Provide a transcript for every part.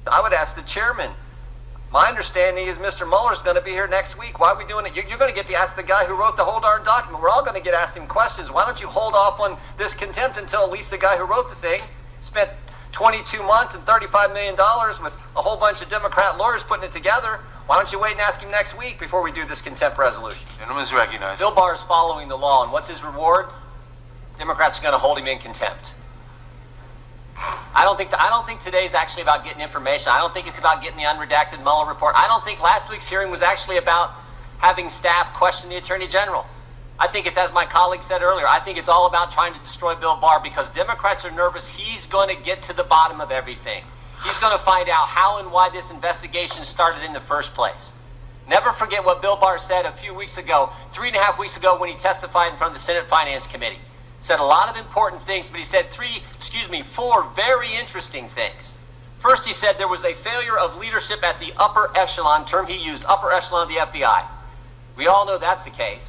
I would ask the chairman. My understanding is Mr. Mueller's going to be here next week. Why are we doing it? You're going to get to ask the guy who wrote the whole darn document. We're all going to get asked him questions. Why don't you hold off on this contempt until at least the guy who wrote the thing spent 22 months and $35 million with a whole bunch of Democrat lawyers putting it together? Why don't you wait and ask him next week before we do this contempt resolution? Gentleman's recognized. Bill Barr is following the law, and what's his reward? Democrats are going to hold him in contempt. I don't think today's actually about getting information. I don't think it's about getting the unredacted Mueller report. I don't think last week's hearing was actually about having staff question the Attorney General. I think it's, as my colleague said earlier, I think it's all about trying to destroy Bill Barr because Democrats are nervous he's going to get to the bottom of everything. He's going to find out how and why this investigation started in the first place. Never forget what Bill Barr said a few weeks ago, 3.5 weeks ago when he testified in front of the Senate Finance Committee. Said a lot of important things, but he said four very interesting things. First, he said there was a failure of leadership at the upper echelon, term he used, upper echelon of the FBI. We all know that's the case.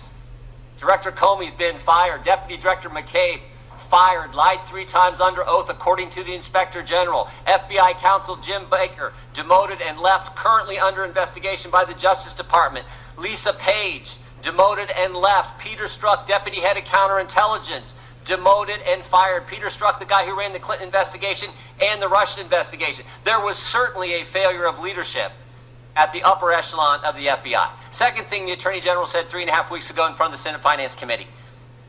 Director Comey's been fired. Deputy Director McCabe fired, lied 3 times under oath according to the Inspector General. FBI counsel Jim Baker demoted and left, currently under investigation by the Justice Department. Lisa Page demoted and left. Peter Strzok, Deputy Head of Counterintelligence, demoted and fired. Peter Strzok, the guy who ran the Clinton investigation and the Russian investigation. There was certainly a failure of leadership at the upper echelon of the FBI. Second thing the Attorney General said 3.5 weeks ago in front of the Senate Finance Committee.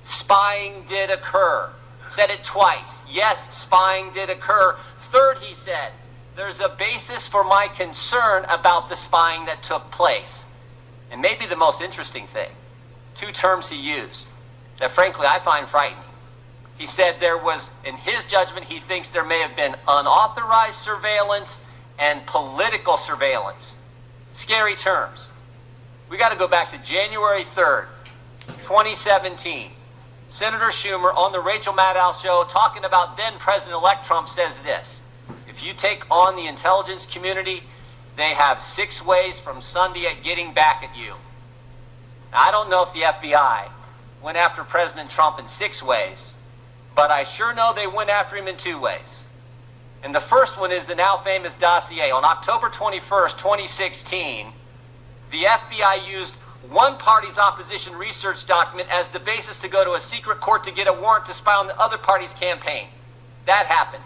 Spying did occur. Said it twice. Yes, spying did occur. Third, he said, there's a basis for my concern about the spying that took place. And maybe the most interesting thing, 2 terms he used that frankly I find frightening. He said there was, in his judgment, he thinks there may have been unauthorized surveillance and political surveillance. Scary terms. We got to go back to January 3rd, 2017. Senator Schumer on the Rachel Maddow show talking about then President-elect Trump says this: if you take on the intelligence community, they have 6 ways from Sunday at getting back at you. Now, I don't know if the FBI went after President Trump in 6 ways, but I sure know they went after him in 2 ways. And the first one is the now famous dossier. On October 21st, 2016, the FBI used one party's opposition research document as the basis to go to a secret court to get a warrant to spy on the other party's campaign. That happened.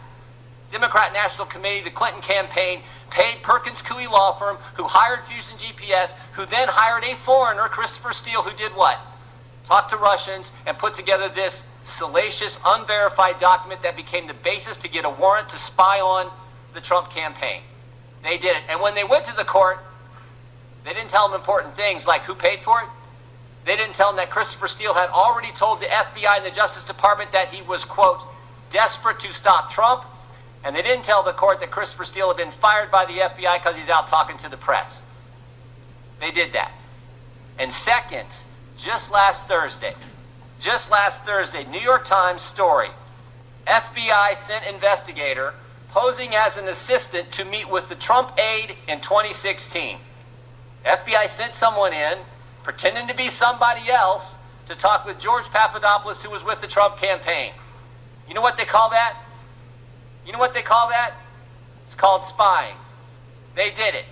Democrat National Committee, the Clinton campaign, paid Perkins Coie law firm, who hired Fusion GPS, who then hired a foreigner, Christopher Steele, who did what? Talked to Russians and put together this salacious, unverified document that became the basis to get a warrant to spy on the Trump campaign. They did it. And when they went to the court, they didn't tell them important things like who paid for it. They didn't tell them that Christopher Steele had already told the FBI and the Justice Department that he was, quote, desperate to stop Trump. And they didn't tell the court that Christopher Steele had been fired by the FBI because he's out talking to the press. They did that. And second, just last Thursday, New York Times story, FBI sent investigator posing as an assistant to meet with the Trump aide in 2016. FBI sent someone in, pretending to be somebody else, to talk with George Papadopoulos, who was with the Trump campaign. You know what they call that? You know what they call that? It's called spying. They did it.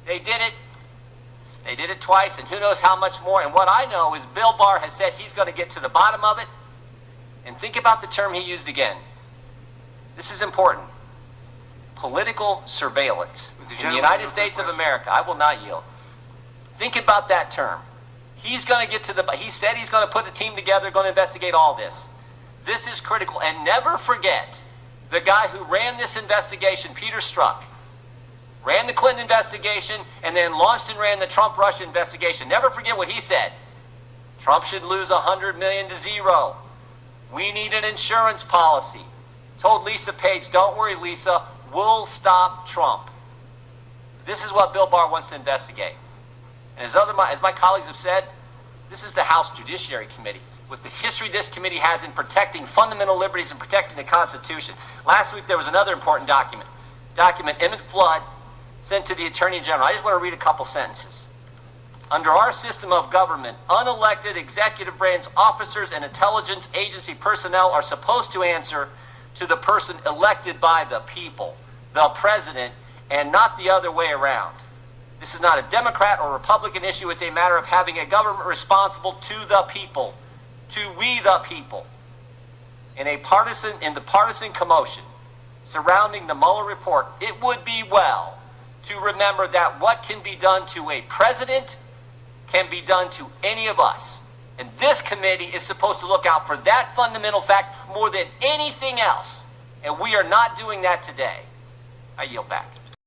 They did it. They did it twice, and who knows how much more. And what I know is Bill Barr has said he's going to get to the bottom of it. And think about the term he used again. This is important. Political surveillance. In the United States of America, I will not yield. Think about that term. He's going to get to the, he said he's going to put a team together, going to investigate all this. This is critical. And never forget the guy who ran this investigation, Peter Strzok, ran the Clinton investigation and then launched and ran the Trump-Russia investigation. Never forget what he said. Trump should lose $100 million to zero. We need an insurance policy. Told Lisa Page, don't worry, Lisa, we'll stop Trump. This is what Bill Barr wants to investigate. And as my colleagues have said, this is the House Judiciary Committee, with the history this committee has in protecting fundamental liberties and protecting the Constitution. Last week there was another important document Emmett Flood sent to the Attorney General. I just want to read a couple sentences. Under our system of government, unelected executive branch officers and intelligence agency personnel are supposed to answer to the person elected by the people. the president and not the other way around. This is not a Democrat or Republican issue. It's a matter of having a government responsible to the people, to we the people. In the partisan commotion surrounding the Mueller report, it would be well to remember that what can be done to a president can be done to any of us. And this committee is supposed to look out for that fundamental fact more than anything else. And we are not doing that today. I yield back.